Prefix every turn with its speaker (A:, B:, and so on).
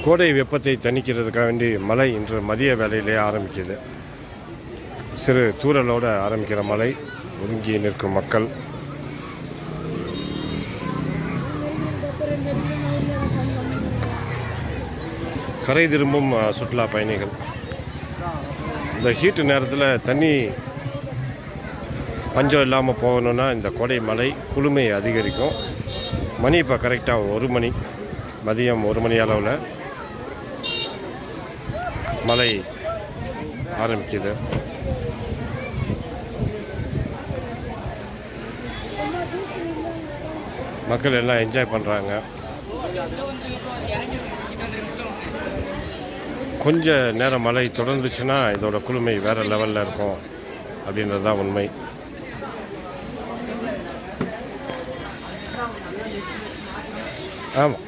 A: கோடை வெப்பத்தை தணிக்கிறதுக்காக வேண்டி மழை இன்று மதிய வேளையிலே ஆரம்பிக்குது. சிறு தூறலோடு ஆரம்பிக்கிற மழை, ஒதுங்கி நிற்கும் மக்கள். கரை திரும்பும் சுற்றுலா பயணிகள். இந்த ஹீட்டு நேரத்தில் தண்ணி பஞ்சம் இல்லாமல் போகணுன்னா இந்த கோடை மழை குளுமை அதிகரிக்கும். மணி இப்போ கரெக்டாக 1 மணி, மதியம் 1 மணி அளவில் மழை ஆரம்பிக்குது. மக்கள் எல்லாம் என்ஜாய் பண்ணுறாங்க. கொஞ்ச நேரம் மழை தொடர்ந்துச்சுன்னா இதோட குளுமை வேறு லெவலில் இருக்கும் அப்படின்றது தான் உண்மை. ஆமாம்,